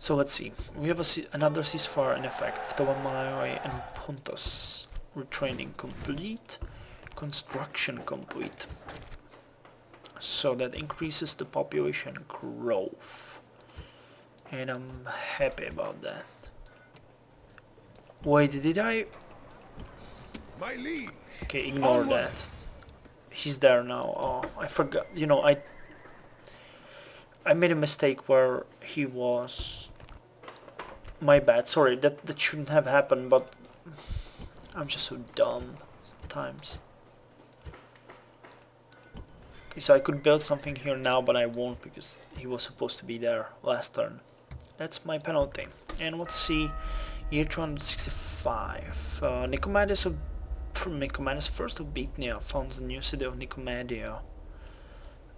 So let's see. We have another ceasefire in effect. Ptolemai and Pontus. Retraining complete. Construction complete. So that increases the population growth. And I'm happy about that. Wait, did I... My liege. Okay, ignore that. He's there now. Oh, I forgot. You know, I made a mistake where he was... My bad. Sorry, that shouldn't have happened, but I'm just so dumb sometimes. Okay, so I could build something here now, but I won't because he was supposed to be there last turn. That's my penalty. And let's see, year 265. Nicomedes from Nicomedes first of Bithynia founds the new city of Nicomedia.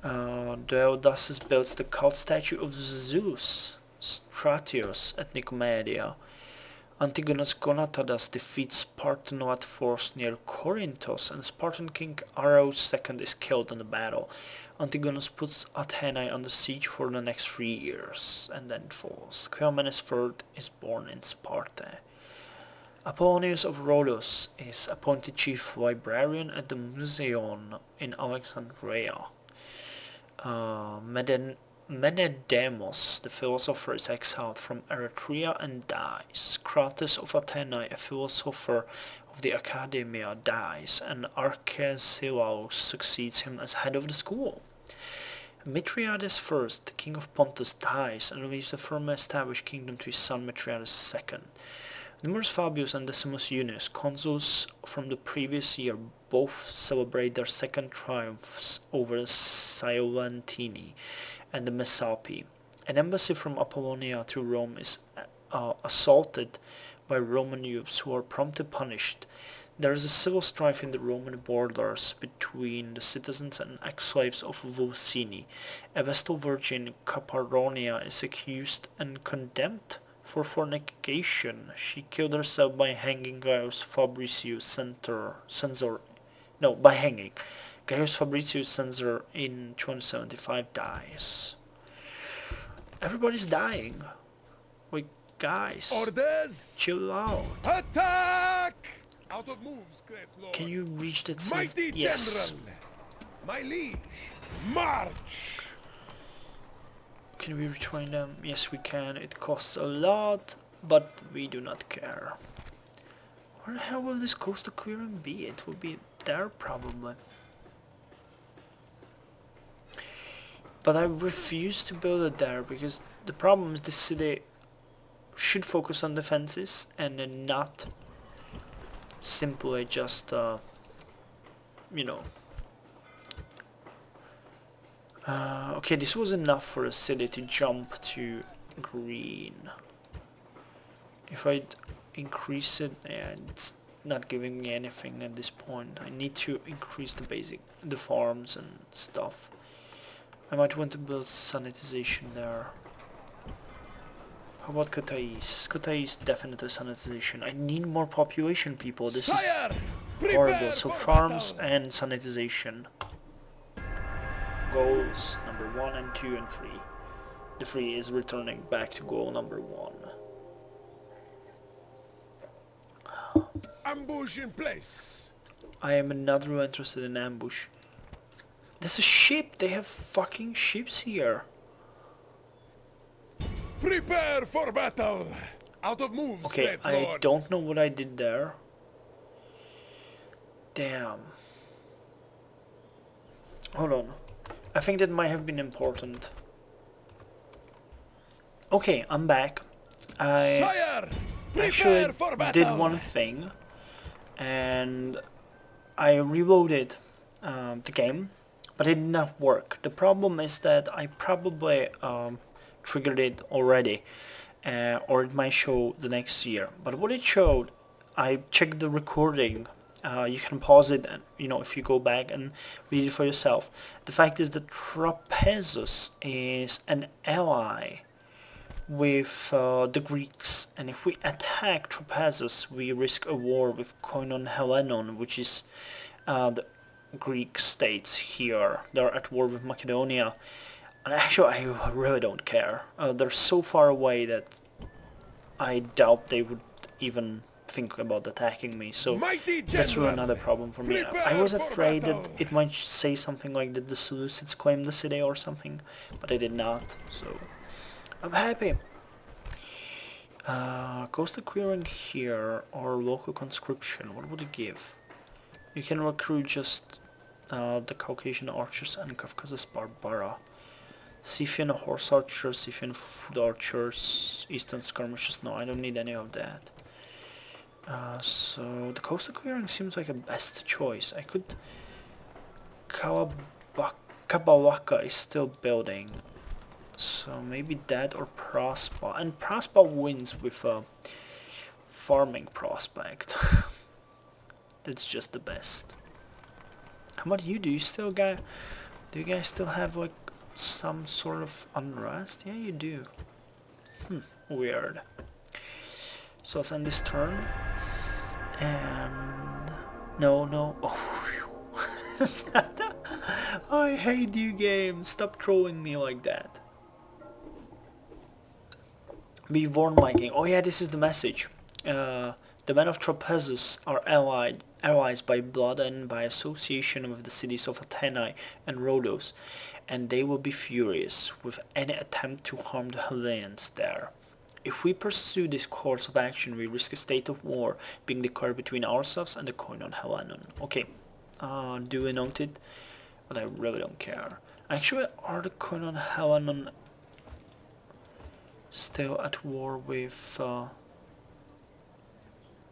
Deodatus builds the cult statue of Zeus, Stratios, at Nicomedia. Antigonus Gonatadas defeats Spartanoid force near Corinthos, and Spartan king Aros II is killed in the battle. Antigonus puts Athenae under siege for the next 3 years, and then falls. Cleomenes III is born in Sparta. Apollonius of Rhodos is appointed chief librarian at the Museon in Alexandria. Menedemos, the philosopher, is exiled from Eretria and dies. Crates of Athenae, a philosopher of the Academia, dies, and Arcesilaus succeeds him as head of the school. Mithridates I, the king of Pontus, dies and leaves the firmly established kingdom to his son Mithridates II. Numerus Fabius and Decimus Junius, consuls from the previous year, both celebrate their second triumphs over the Sciolantini and the Messapi. An embassy from Apollonia to Rome is assaulted by Roman youths who are promptly punished. There is a civil strife in the Roman borders between the citizens and ex-slaves of Vulcini. A Vestal virgin, Caparonia, is accused and condemned for fornication. She killed herself by hanging Gaius Fabricius Censor. No, by hanging. Gaius Fabricius Censor in 275 dies. Everybody's dying. Wait, guys. Orders. Chill out. Attack! Out of moves, great lord. Can you reach that safe? Mighty Yes. general. My liege. March. Can we retrain them? Yes, we can. It costs a lot, but we do not care. Where the hell will this coastal clearing be? It will be there probably. But I refuse to build it there because the problem is the city should focus on defenses and then not simply just, you know. Okay, this was enough for a city to jump to green. If I increase it, yeah, it's not giving me anything at this point. I need to increase the farms and stuff. I might want to build sanitization there. How about Kotais? Kotais definitely sanitization. I need more population, people. This Sire, is horrible. prepare So for farms battle. and sanitization. Goals number 1 and 2 and 3. The 3 is returning back to goal number 1. Ambush in place. I am not really interested in ambush. There's a ship! They have fucking ships here! Prepare for battle. Out of moves, Okay, great I lord. don't know what I did there. Damn. Hold on. I think that might have been important. Okay, I'm back. I Sire, actually prepare for battle. did one thing, and I reloaded the game, but it did not work. The problem is that I probably triggered it already, or it might show the next year. But what it showed, I checked the recording. You can pause it, and you know, if you go back and read it for yourself. The fact is that Trapezus is an ally with the Greeks, and if we attack Trapezus, we risk a war with Koinon Helenon, which is the Greek states here. They're at war with Macedonia. And actually, I really don't care. They're so far away that I doubt they would even think about attacking me, so Mighty that's really general, not a problem for me. I prepare was for afraid that battle. it might say something like that the Seleucids claimed the city or something, but they did not, so I'm happy. Coastal clearing here, or local conscription, what would it give? You can recruit just the Caucasian archers and Caucasus Barbara. Scythian horse archers, Scythian foot archers, eastern skirmishers, no, I don't need any of that. So the coastal clearing seems like a best choice. I could... Kabawaka is still building, so maybe that or Prospa. And Prospa wins with a farming prospect. That's just the best. How about you? Do you guys still have like some sort of unrest? Yeah, you do. Weird. So let's end this turn. And no. Oh, I hate you, game. Stop trolling me like that. Be warned, my king. Oh yeah, this is the message. The men of Trapezus are allies by blood and by association with the cities of Athenae and Rhodos, and they will be furious with any attempt to harm the Hellenes there. If we pursue this course of action, we risk a state of war being declared between ourselves and the Koinon Hellenon. Okay, duly noted, but I really don't care. Actually, are the Koinon Hellenon still at war with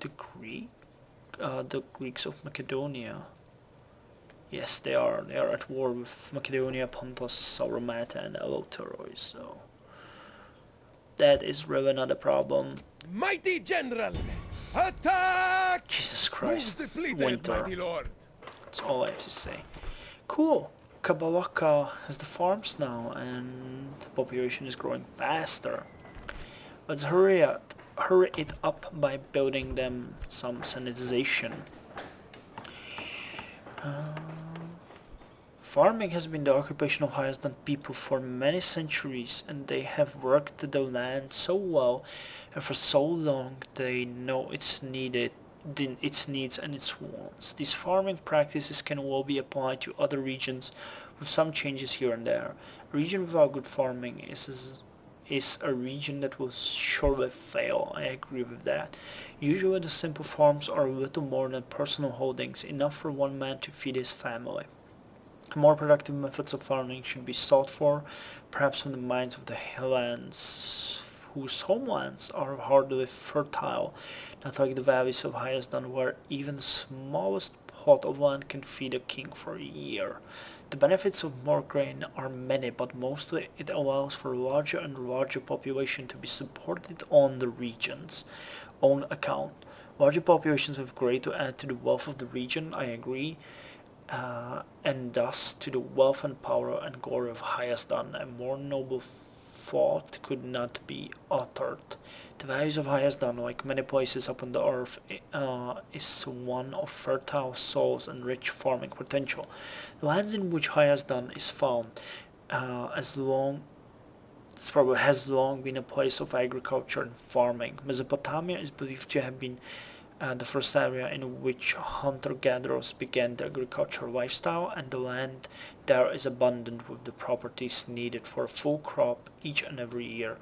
the Greeks of Macedonia? Yes, they are. They are at war with Macedonia, Pontus, Sauromata, and Eleutherois, so that is really not a problem. Mighty general, attack! Jesus Move Christ, depleted, winter. mighty lord. That's all I have to say. Cool. Kabawaka has the farms now, and the population is growing faster. Let's hurry it up by building them some sanitization. Farming has been the occupation of Hyazdan people for many centuries, and they have worked the land so well and for so long they know its needs and its wants. These farming practices can well be applied to other regions with some changes here and there. A region without good farming is a region that will surely fail. I agree with that. Usually the simple farms are little more than personal holdings, enough for one man to feed his family. More productive methods of farming should be sought for, perhaps from the minds of the Hellenes, whose homelands are hardly fertile, not like the valleys of Hyazdon, where even the smallest plot of land can feed a king for a year. The benefits of more grain are many, but mostly it allows for larger and larger population to be supported on the region's own account. Larger populations with grain to add to the wealth of the region, I agree, and thus to the wealth and power and glory of Hyazdon. A more noble thought could not be uttered. The values of Hyazdon, like many places upon the earth, is one of fertile soils and rich farming potential. The lands in which Hyazdon is found, has long been a place of agriculture and farming. Mesopotamia is believed to have been the first area in which hunter-gatherers began the agricultural lifestyle, and the land there is abundant with the properties needed for a full crop each and every year.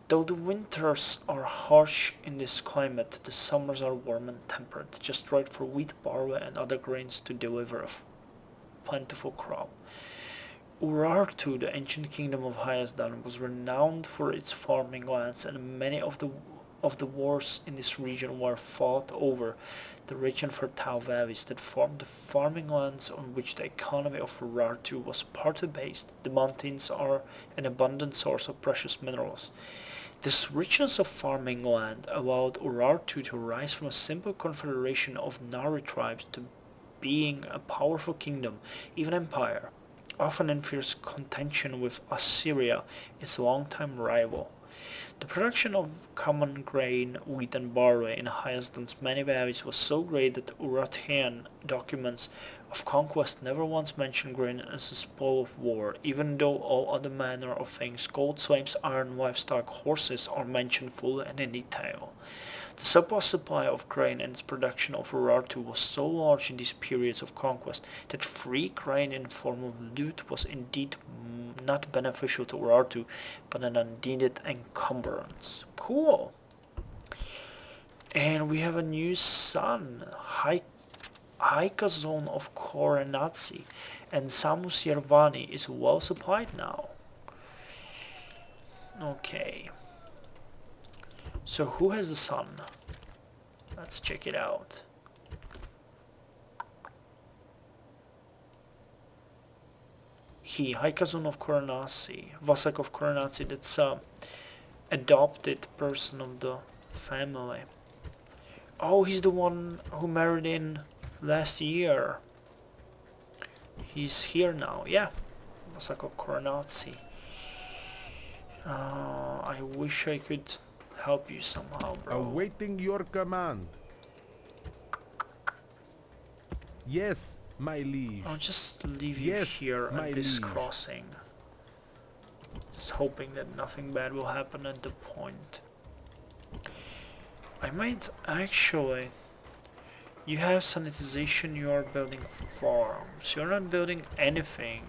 Though the winters are harsh in this climate, the summers are warm and temperate, just right for wheat, barley, and other grains to deliver a plentiful crop. Urartu, the ancient kingdom of Hyazdon, was renowned for its farming lands, and many of the wars in this region were fought over the rich and fertile valleys that formed the farming lands on which the economy of Urartu was partly based. The mountains are an abundant source of precious minerals. This richness of farming land allowed Urartu to rise from a simple confederation of Nari tribes to being a powerful kingdom, even empire, often in fierce contention with Assyria, its longtime rival. The production of common grain, wheat and barley in Hyazdon's many valleys was so great that Urartian documents of conquest never once mentioned grain as a spoil of war, even though all other manner of things, gold, slaves, iron, livestock, horses, are mentioned fully and in detail. The surplus supply of grain and its production of Urartu was so large in these periods of conquest that free grain in form of loot was indeed not beneficial to Urartu, but an unneeded encumbrance. Cool. And we have a new son, Haikazon of Korenatsi, and Samus Yervani is well supplied now. Okay. So who has the son? Let's check it out. Haikazun of Koronasi, Vasak of Koronasi, that's a adopted person of the family. Oh, he's the one who married in last year. He's here now, yeah. Vasak of Koronasi. I wish I could help you somehow, bro. Awaiting your command. Yes, my liege. I'll just leave you here at this crossing. Just hoping that nothing bad will happen at the point. I might actually... You have sanitization, you are building farms. You're not building anything.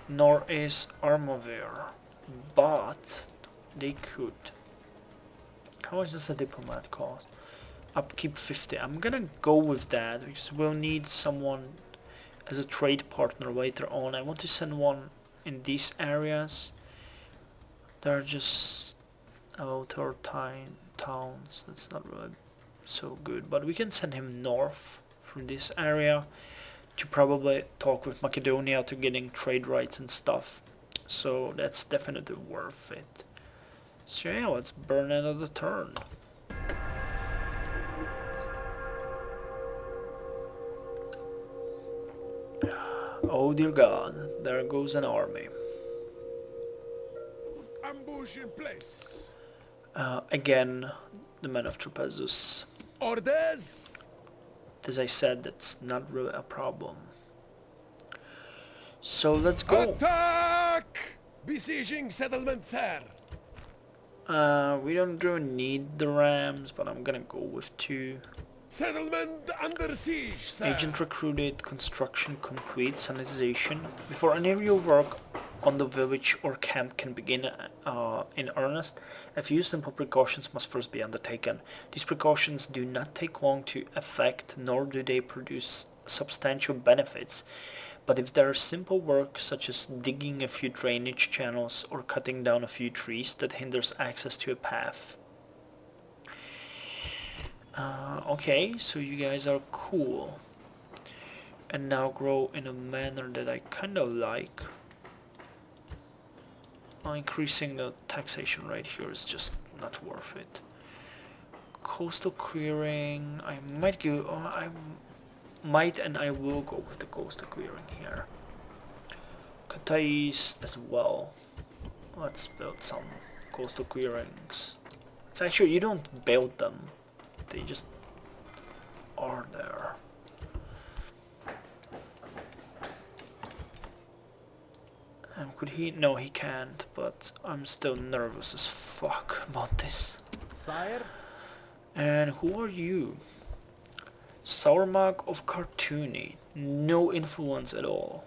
Nor is Armavir. But they could. How much does a diplomat cost? Upkeep 50. I'm gonna go with that because we'll need someone as a trade partner later on. I want to send one in these areas. They're just outer towns. That's not really so good. But we can send him north from this area to probably talk with Macedonia to getting trade rights and stuff. So that's definitely worth it. So yeah, let's burn another turn. Oh dear God, there goes an army. Ambush in place. Again, the men of Trapezus. Orders. As I said, that's not really a problem. So let's go. Attack! Besieging settlement, sir. We don't really need the rams, but I'm gonna go with 2. Settlement under siege, sir. Agent recruited, construction complete, sanitization. Before any real work on the village or camp can begin in earnest, a few simple precautions must first be undertaken. These precautions do not take long to effect, nor do they produce substantial benefits. But if there is simple work such as digging a few drainage channels or cutting down a few trees that hinders access to a path. Okay, so you guys are cool. And now grow in a manner that I kinda like. Increasing the taxation rate here is just not worth it. Coastal clearing, I might go, and I will go with the coastal clearing here. Katais as well. Let's build some coastal clearings. It's actually, you don't build them. They just are there. Could he? No, he can't, but I'm still nervous as fuck about this. Sire? And who are you? Saurmag of Cartoony. No influence at all.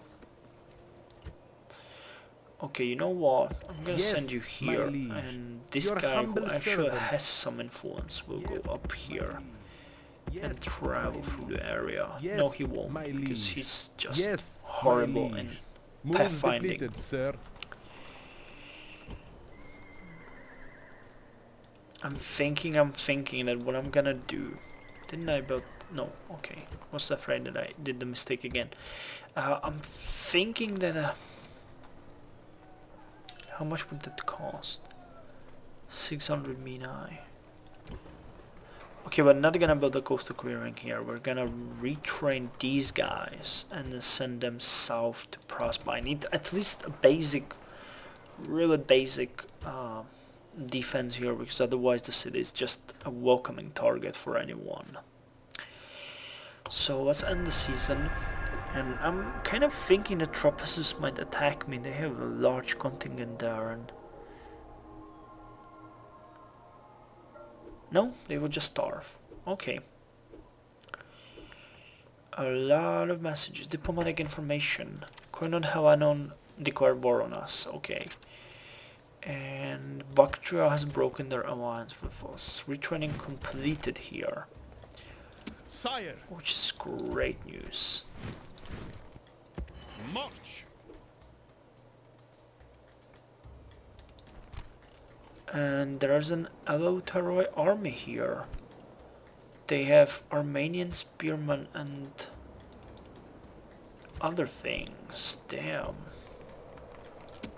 Okay, you know what? I'm gonna send you here, and this guy who actually has some influence will go up here and travel through the area. No, he won't, because he's just horrible in pathfinding. Sir. I'm thinking that what I'm gonna do... Didn't I build... No, okay. Was afraid that I did the mistake again. I'm thinking that... how much would that cost? 600 Minai. Okay, we're not gonna build a coastal clearing here. We're gonna retrain these guys and then send them south to prosper. I need at least a basic, really basic defense here, because otherwise the city is just a welcoming target for anyone. So let's end the season, and I'm kind of thinking the Trapezus might attack me. They have a large contingent there, and no, they will just starve. Okay. A lot of messages. Diplomatic information. Koinon Helanon declared war on us. Okay. And Bactria has broken their alliance with us. Retraining completed here. Sire. Which is great news. March. And there's an Allotaroi army here. They have Armenian spearmen and other things. Damn.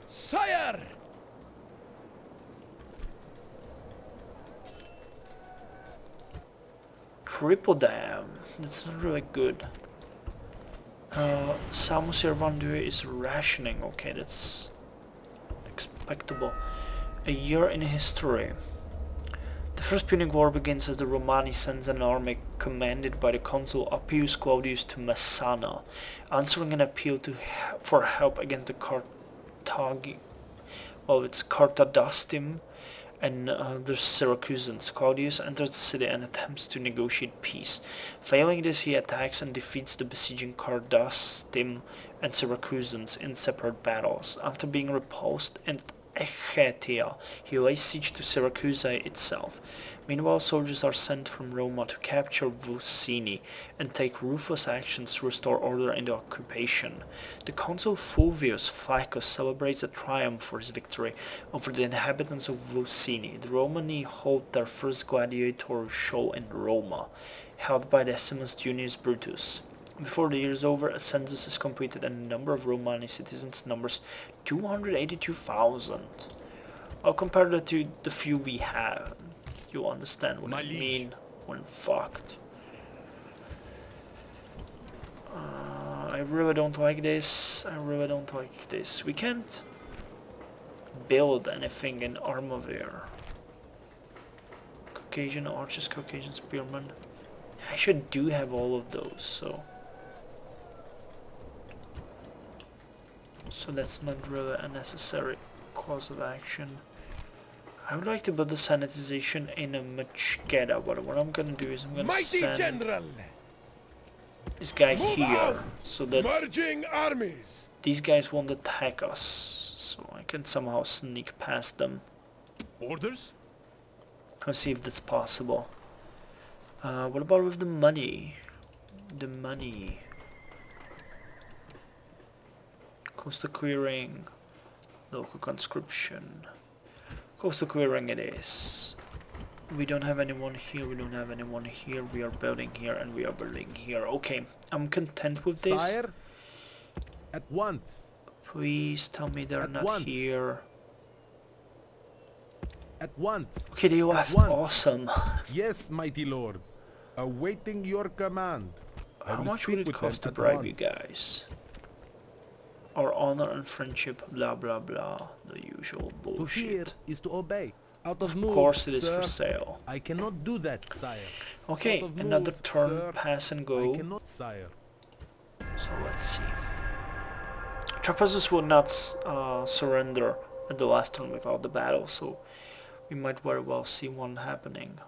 Sire. Triple dam. That's not really good. Samus Irvandu is rationing. Okay, that's expectable. A year in history. The First Punic War begins as the Romani sends an army commanded by the consul Appius Claudius to Messana, answering an appeal for help against the Carthaginem and the Syracusans. Claudius enters the city and attempts to negotiate peace. Failing this, he attacks and defeats the besieging Carthaginem and Syracusans in separate battles. After being repulsed and Echetia, he lays siege to Syracuse itself. Meanwhile, soldiers are sent from Roma to capture Vulcini and take ruthless actions to restore order in the occupation. The consul Fulvius Flaccus celebrates a triumph for his victory over the inhabitants of Vulcini. The Romani hold their first gladiatorial show in Roma, held by Decimus Junius Brutus. Before the year is over, a census is completed and the number of Romani citizens numbers 282,000. I'll compare that to the few we have. You'll understand what I mean when fucked. I really don't like this. I really don't like this. We can't build anything in Armavir. Caucasian archers, Caucasian spearmen. I actually do have all of those, so that's not really a necessary course of action. I would like to build the sanitization in a Machgeda, but what I'm gonna do is I'm gonna send General. this guy here, so that Merging armies. these guys won't attack us, so I can somehow sneak past them. Orders? Let's see if that's possible. What about with the money? The money. Coastal clearing, local conscription. Coastal clearing it is. We don't have anyone here, we don't have anyone here, we are building here and we are building here. Okay, I'm content with this. Sire, at once. Please tell me they're At not once. here. At once. Okay, they left. once. Awesome. Yes, mighty lord. Awaiting your command. I How will much speak would it with cost to them at bribe you once. guys? Our honor and friendship, blah blah blah. The usual To hear bullshit. is to obey. Out of Of move, course it is sir. for sale. I cannot do that, sire. Okay, Out of another moves, turn, sir. pass and I go. cannot, sire. So let's see. Trapezus will not surrender at the last turn without the battle, so we might very well see one happening.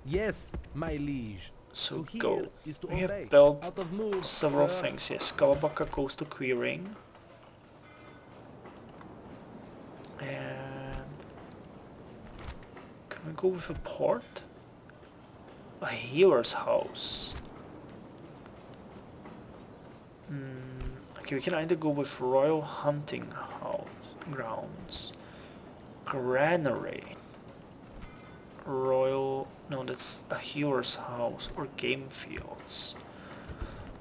Yes, my liege. So To go. hear is to We obey. have built Out of move, several sir. things. Yes, Kalabaka coastal clearing. And can we go with a port? A healer's house. Okay, we can either go with royal hunting house grounds, granary, royal. No, that's a healer's house or game fields.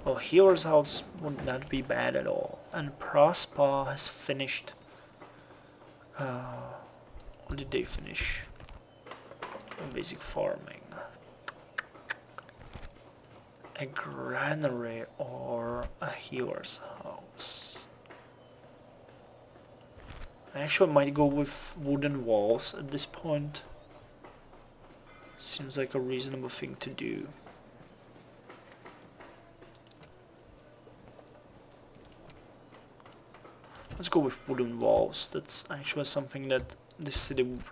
Well, healer's house would not be bad at all. And Prospa has finished. What did they finish? Basic farming. A granary or a healer's house. I actually might go with wooden walls at this point. Seems like a reasonable thing to do. Let's go with wooden walls. That's actually something that this city would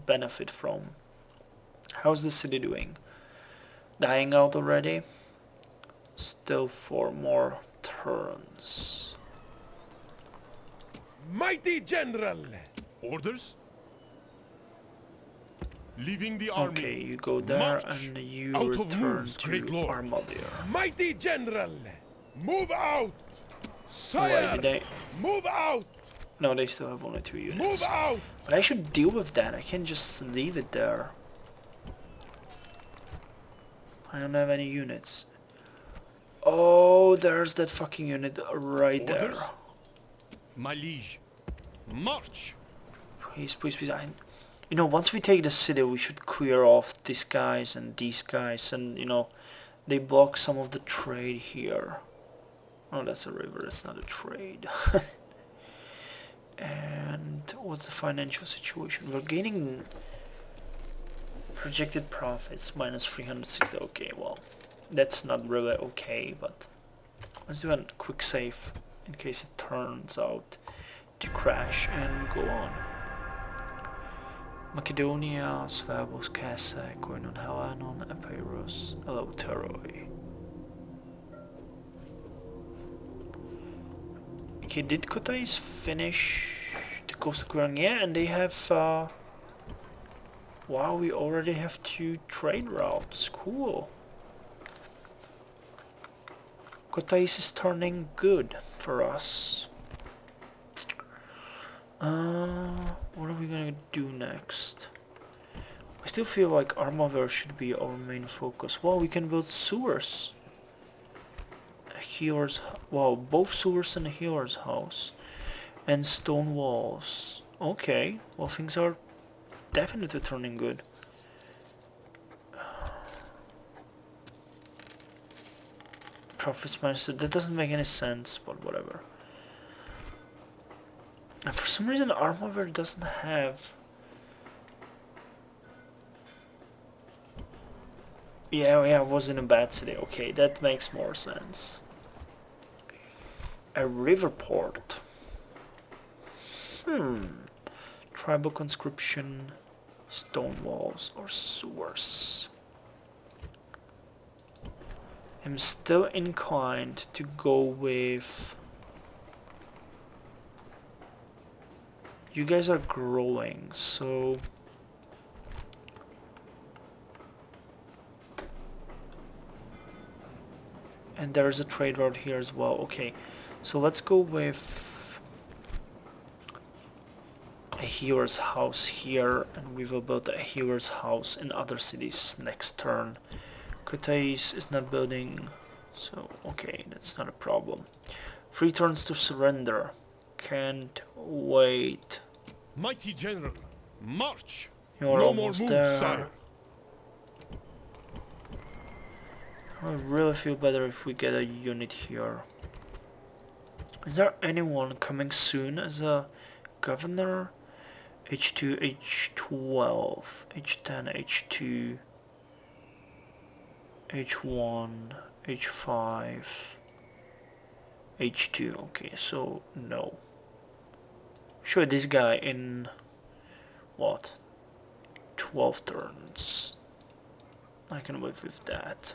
benefit from. How's the city doing? Dying out already? Still 4 more turns. Mighty General! Orders? Leaving the army. Okay, you go there March. and you Out of return moves, to great lord. Armadier. Mighty General! Move out! Why Sire! did they? Move out! No, they still have only 2 units. Move out! But I should deal with that. I can't just leave it there. I don't have any units. Oh, there's that fucking unit right there. Orders? My liege. March! Please, please, please. You know, once we take the city, we should clear off these guys and these guys. And, you know, they block some of the trade here. Oh, that's a river. That's not a trade. And what's the financial situation? We're gaining projected profits minus 360. Okay, well, that's not really okay, but let's do a quick save in case it turns out to crash and go on. Macedonia, Svabos, Cossack, Koinon, Halanon, Epirus, Eleuteroi. Okay, did Kotais finish the coastal clearing? Yeah, and they have, wow, we already have 2 trade routes. Cool. Kotais is turning good for us. What are we gonna do next? I still feel like Armavir should be our main focus. Well, we can build sewers. A healer's, wow, both sewers and a healer's house. And stone walls. Okay, well, things are definitely turning good. Profits minus, that doesn't make any sense, but whatever. And for some reason Armavir doesn't have... Yeah, it was in a bad city. Okay, that makes more sense. A river port. Tribal conscription, stone walls, or sewers. I'm still inclined to go with... You guys are growing, so... And there's a trade route here as well. Okay, so let's go with a healer's house here, and we will build a healer's house in other cities next turn. Kotais is not building, so okay, that's not a problem. 3 turns to surrender. Can't wait. Mighty General. March! You're No more almost moves, there. sire. I really feel better if we get a unit here. Is there anyone coming soon as a governor? H2, H12, H10, H2, H1, H5, H2. Okay, so no. Sure, this guy in what? 12 turns. I can live with that.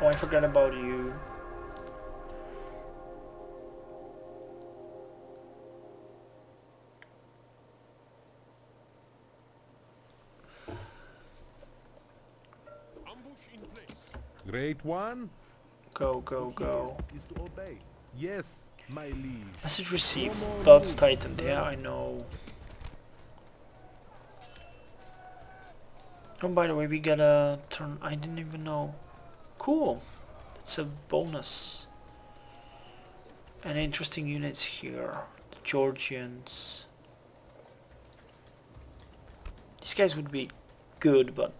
Oh, I forgot about you. Ambush in place. Great one Go, go, go. is to obey. Yes, my liege. Message received. No more Belts moves, tightened. sir. Yeah, I know. Oh, by the way, we got a turn. I didn't even know. Cool. That's a bonus. And interesting units here. The Georgians. These guys would be good, but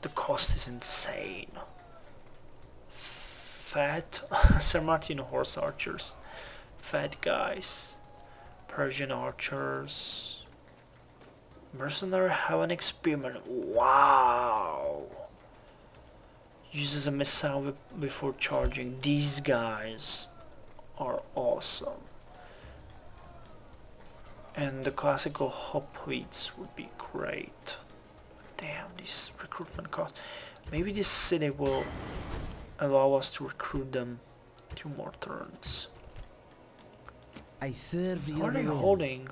the cost is insane. Fat Sarmatian horse archers. Fat guys. Persian archers. Mercenary have an experiment. Wow! Uses a missile before charging. These guys are awesome. And the classical hoplites would be great. Damn, these recruitment costs. Maybe this city will allow us to recruit them 2 more turns. I serve How your are they will. holding?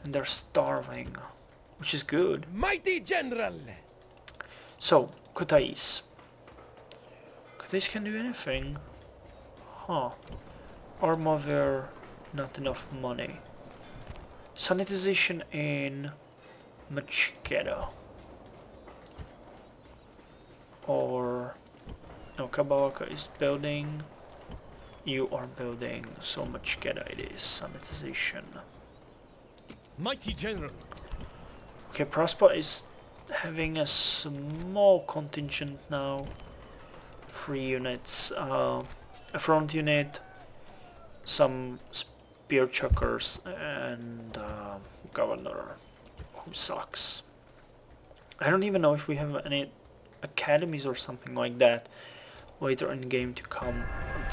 And they're starving, which is good. Mighty General! So, Kutais. Kutais can do anything. Huh. Armavir, not enough money. Sanitization in Machkeda. Or... no, Kabalaka is building. You are building, so Machkeda it is. Sanitization. Mighty General. Okay, Prosper is having a small contingent now. 3 units. A front unit, some spear chuckers, and governor, who sucks. I don't even know if we have any academies or something like that later in the game to come.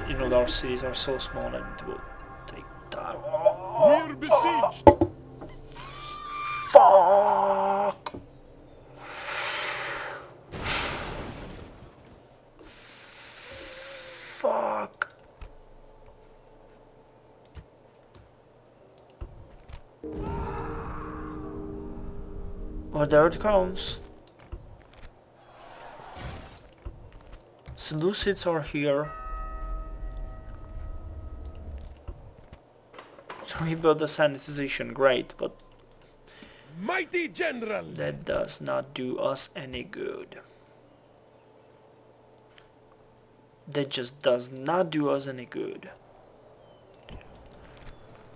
You know, our cities are so small that it will take time. We're besieged. Fuck! Fuck! Well, there it comes. Seleucids are here. So we built the sanitization, great, but Mighty General! that does not do us any good. That just does not do us any good.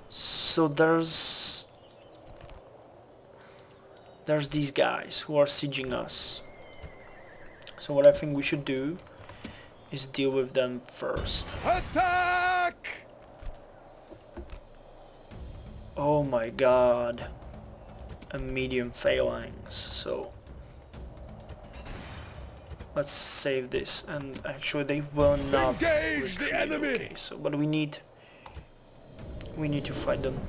So there's these guys who are sieging us. So what I think we should do is deal with them first. Attack! Oh my god. A medium phalanx, so let's save this. And actually they will not Engage the retreat. enemy! Okay, so but we need to fight them.